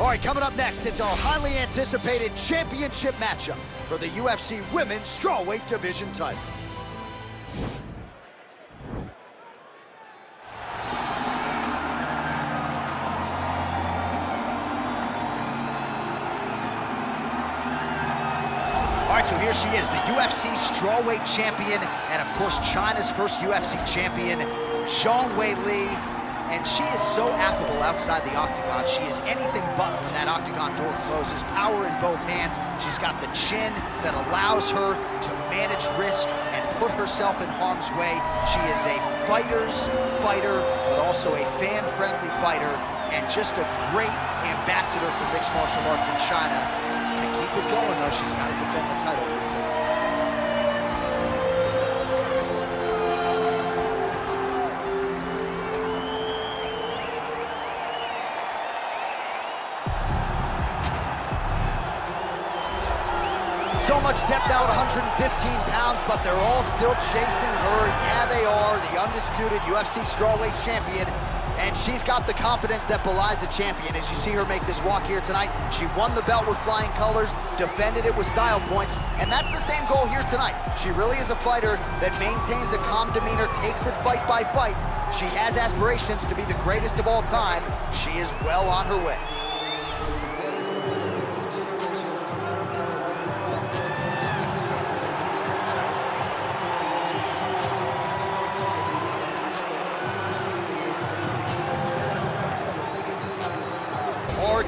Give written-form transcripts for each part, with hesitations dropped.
All right, coming up next, it's our highly anticipated championship matchup for the UFC Women's Strawweight Division title. All right, so here she is, the UFC Strawweight champion, and of course, China's first UFC champion, Zhang Weili. And she is so affable outside the octagon. She is anything but when that octagon door closes. Power in both hands. She's got the chin that allows her to manage risk and put herself in harm's way. She is a fighter's fighter, but also a fan-friendly fighter, and just a great ambassador for mixed martial arts in China. To keep it going, though, she's got to defend the title here tonight. So much depth now at 115 pounds, but they're all still chasing her. Yeah, they are. The undisputed UFC Strawweight champion, and she's got the confidence that belies a champion. As you see her make this walk here tonight, she won the belt with flying colors, defended it with style points, and that's the same goal here tonight. She really is a fighter that maintains a calm demeanor, takes it fight by fight. She has aspirations to be the greatest of all time. She is well on her way.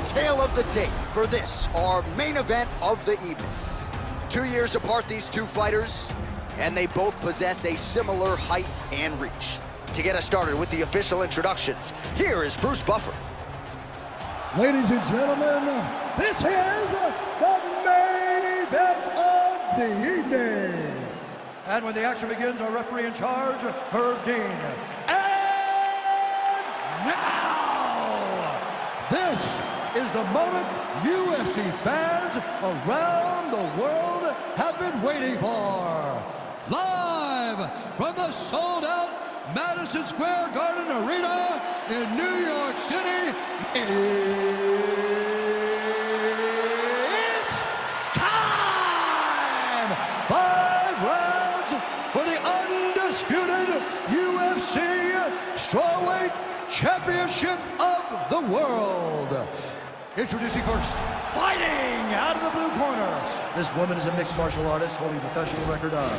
Tale of the tape for this, our main event of the evening. 2 years apart, these two fighters, and they both possess a similar height and reach. To get us started with the official introductions, here is Bruce Buffer. Ladies and gentlemen, this is the main event of the evening. And when the action begins, our referee in charge, Herb Dean. And now, this is the moment UFC fans around the world have been waiting for. Live from the sold-out Madison Square Garden Arena in New York City, it's time! 5 rounds for the undisputed UFC Strawweight Championship of the World. Introducing first, fighting out of the blue corner. This woman is a mixed martial artist holding a professional record of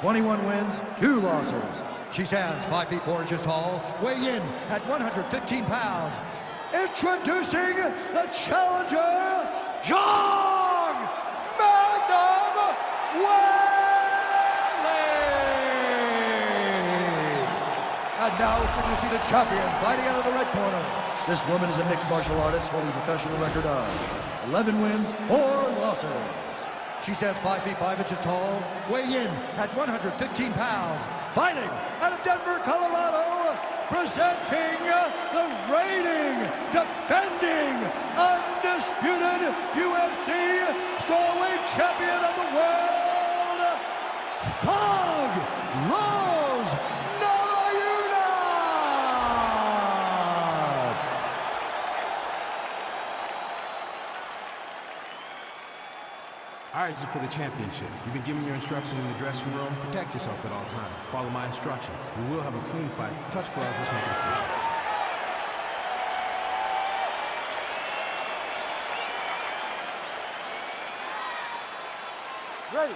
21 wins, 2 losses. She stands 5 feet 4 inches tall, weighing in at 115 pounds. Introducing the challenger, Zhang Magnum Weili. And now introducing the champion, fighting out of the red corner. This woman is a mixed martial artist holding a professional record of 11 wins, 4 losses. She stands 5 feet 5 inches tall, weighing in at 115 pounds. Fighting out of Denver, Colorado, presenting the reigning, defending, undisputed UFC Strawweight Champion of the world, Thug Rose. All right, this is for the championship. You've been given your instructions in the dressing room. Protect yourself at all times. Follow my instructions. We will have a clean fight. Touch gloves, let's make it official. Ready.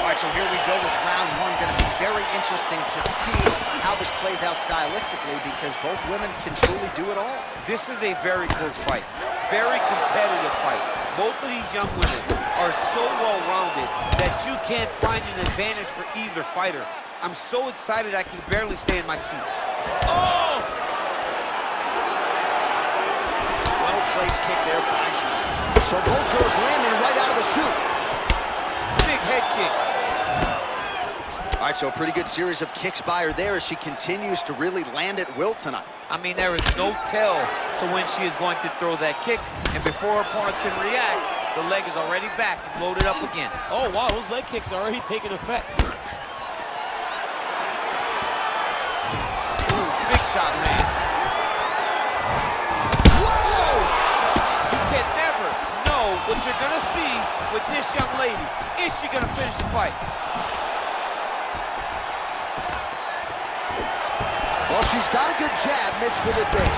All right, so here we go with round 1. Going to be very interesting to see how this plays out stylistically because both women can truly do it all. This is a very close fight, very competitive fight. Both of these young women are so well-rounded that you can't find an advantage for either fighter. I'm so excited I can barely stay in my seat. Oh! Well-placed kick there by Zhang. So both girls landing right out of the chute. Big head kick. All right, so a pretty good series of kicks by her there as she continues to really land at will tonight. I mean, there is no tell to when she is going to throw that kick, and before her opponent can react, The leg is already back and loaded up again. Oh, wow, those leg kicks are already taking effect. Ooh, big shot, man. Whoa! You can never know what you're gonna see with this young lady. Is she gonna finish the fight? Well, she's got a good jab, missed with it big.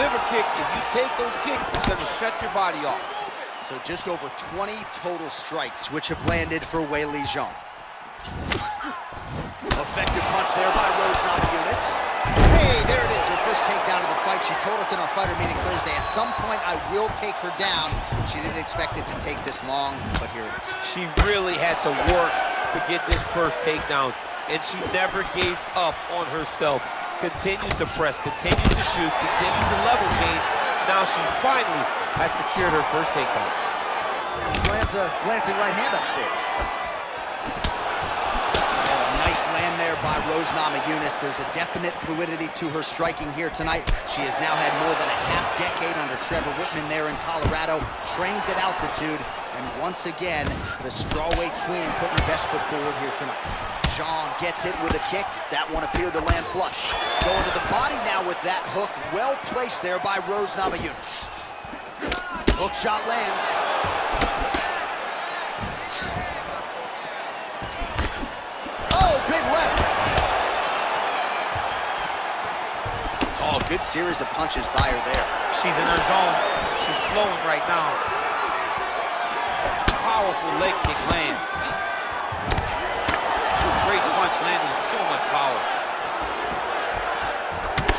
Liver kick, if you take those kicks, it's gonna shut your body off. So just over 20 total strikes, which have landed for Weili Zhang. Effective punch there by Rose Namajunas. Hey, there it is, her first takedown of the fight. She told us in our fighter meeting Thursday, at some point I will take her down. She didn't expect it to take this long, but here it is. She really had to work to get this first takedown, and she never gave up on herself. Continues to press, continues to shoot, continues to level change. Now she finally has secured her first takedown. Lands a glancing right hand upstairs. Nice land there by Rose Namajunas. There's a definite fluidity to her striking here tonight. She has now had more than a half-decade under Trevor Whitman there in Colorado, trains at altitude, and once again, the strawweight queen putting her best foot forward here tonight. Zhang gets hit with a kick. That one appeared to land flush. Going to the body now with that hook. Well placed there by Rose Namajunas. Hook shot lands. Oh, big left. Oh, good series of punches by her there. She's in her zone. She's flowing right now. Powerful leg kick lands. Great punch landing with so much power.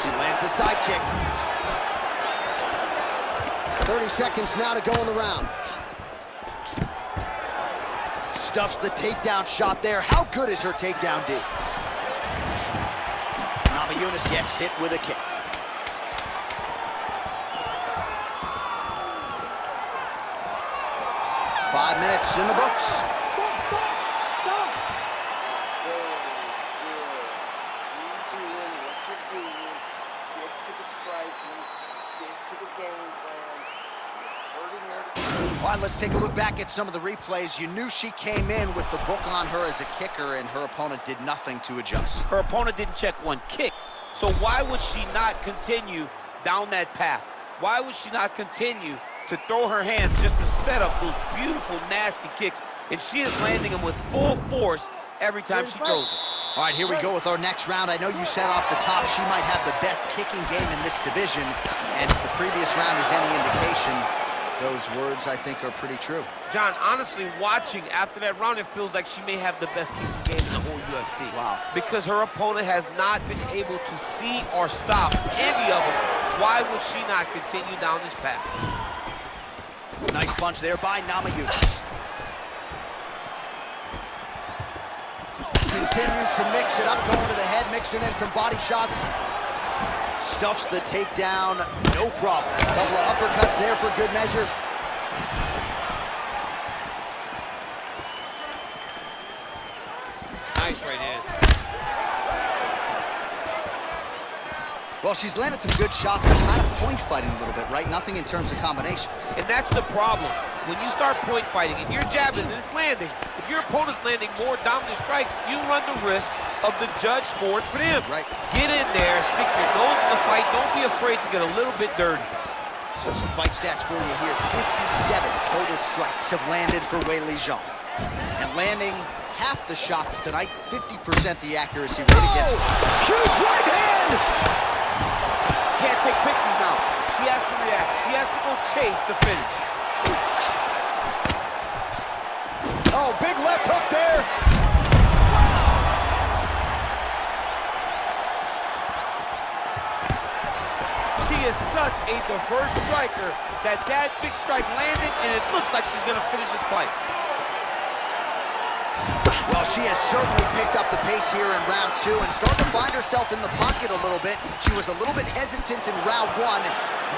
She lands a side kick. 30 seconds now to go in the round. Stuffs the takedown shot there. How good is her takedown D? Namajunas gets hit with a kick. Five minutes in the books. All right, let's take a look back at some of the replays. You knew she came in with the book on her as a kicker, and her opponent did nothing to adjust. Her opponent didn't check one kick, so why would she not continue down that path? Why would she not continue to throw her hands just to set up those beautiful, nasty kicks? And she is landing them with full force every time she throws it. All right, here we go with our next round. I know you said off the top she might have the best kicking game in this division, and if the previous round is any indication, those words, I think, are pretty true. John, honestly, watching after that round, it feels like she may have the best kicking game in the whole UFC. Wow. Because her opponent has not been able to see or stop any of them. Why would she not continue down this path? Nice punch there by Namajunas. Continues to mix it up, going to the head, mixing in some body shots. Stuffs the takedown, no problem. A couple of uppercuts there for good measure. Nice right hand. Well, she's landed some good shots, but kind of point fighting a little bit, right? Nothing in terms of combinations. And that's the problem. When you start point fighting, if you're jabbing and it's landing, if your opponent's landing more dominant strikes, you run the risk of the judge scoring for them. Right. Get in there, stick your nose in the fight. Don't be afraid to get a little bit dirty. So some fight stats for you here. 57 total strikes have landed for Weili Zhang. And landing half the shots tonight, 50% the accuracy rate against. Huge right hand! Can't take pictures now. She has to react. She has to go chase the finish. Oh, big left hook there. She is such a diverse striker that big strike landed, and it looks like she's going to finish this fight. Well, she has certainly picked up the pace here in round two and starting to find herself in the pocket a little bit. She was a little bit hesitant in round one.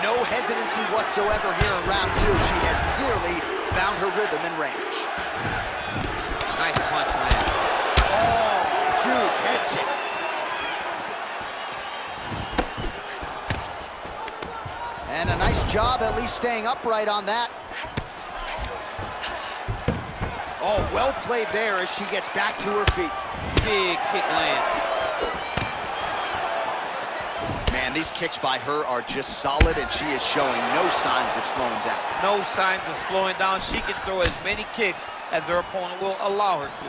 No hesitancy whatsoever here in round two. She has clearly found her rhythm and range. Nice punch, man. Oh, huge head kick. And a nice job at least staying upright on that. Oh, well played there as she gets back to her feet. Big kick land. Man, these kicks by her are just solid, and she is showing no signs of slowing down. No signs of slowing down. She can throw as many kicks as her opponent will allow her to.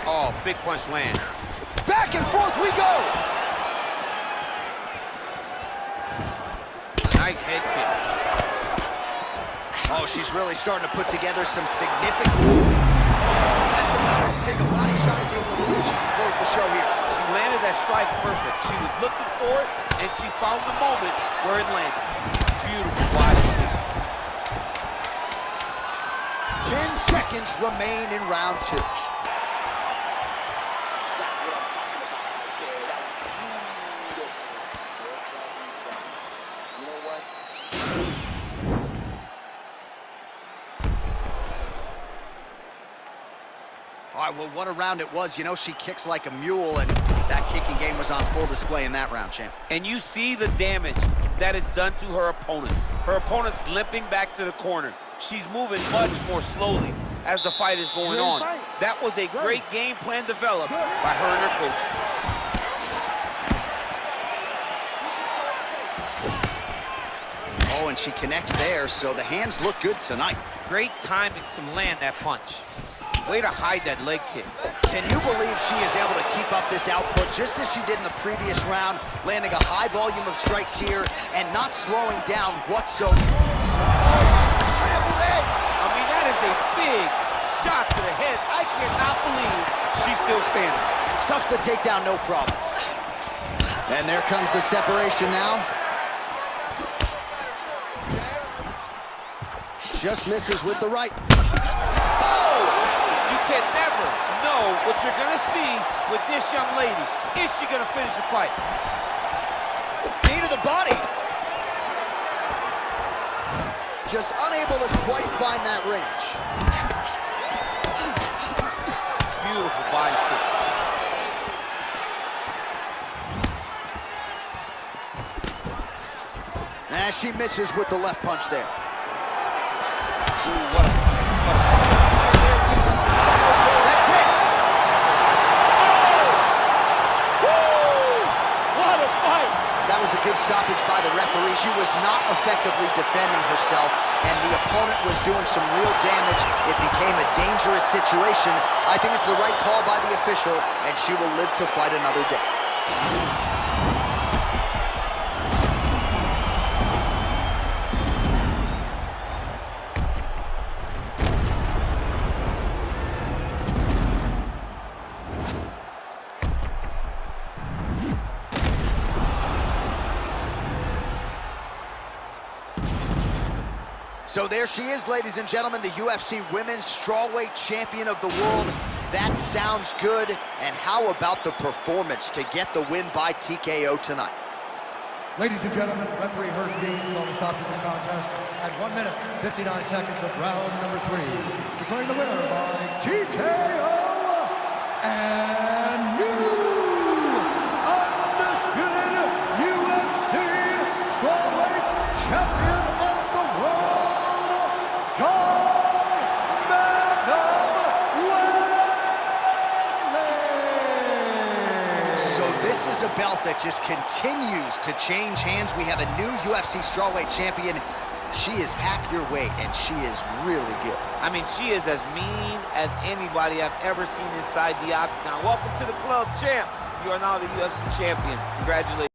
Oh, big punch land. Back and forth we go! Nice head kick. Oh, she's really starting to put together some significant... Oh, that's about as big a body shot as you'll see if she can close the show here. She landed that strike perfect. She was looking for it, and she found the moment where it landed. Beautiful body kick. 10 seconds remain in round 2. All right, well, what a round it was. You know, she kicks like a mule, and that kicking game was on full display in that round, champ. And you see the damage that it's done to her opponent. Her opponent's limping back to the corner. She's moving much more slowly as the fight is going on. That was a great game plan developed by her and her coach. Oh, and she connects there, so the hands look good tonight. Great timing to land that punch. Way to hide that leg kick. Can you believe she is able to keep up this output just as she did in the previous round, landing a high volume of strikes here and not slowing down whatsoever? Scrambled eggs. I mean, that is a big shot to the head. I cannot believe she's still standing. Stuffs the takedown, no problem. And there comes the separation now. Just misses with the right. You can never know what you're gonna see with this young lady. Is she gonna finish the fight? Knee to the body. Just unable to quite find that range. Beautiful body kick. And she misses with the left punch there. Ooh, what a That's it. What a fight! That was a good stoppage by the referee. She was not effectively defending herself, and the opponent was doing some real damage. It became a dangerous situation. I think it's the right call by the official, and she will live to fight another day. So there she is, ladies and gentlemen, the UFC Women's Strawweight Champion of the World. That sounds good. And how about the performance to get the win by TKO tonight? Ladies and gentlemen, referee Herb Dean's going to stop this contest at 1 minute, 59 seconds of round number 3. Declaring the winner by TKO and new undisputed UFC Strawweight Champion of the World, So this is a belt that just continues to change hands. We have a new UFC Strawweight champion. She is half your weight, and she is really good. I mean, she is as mean as anybody I've ever seen inside the octagon. Welcome to the club, champ. You are now the UFC champion. Congratulations.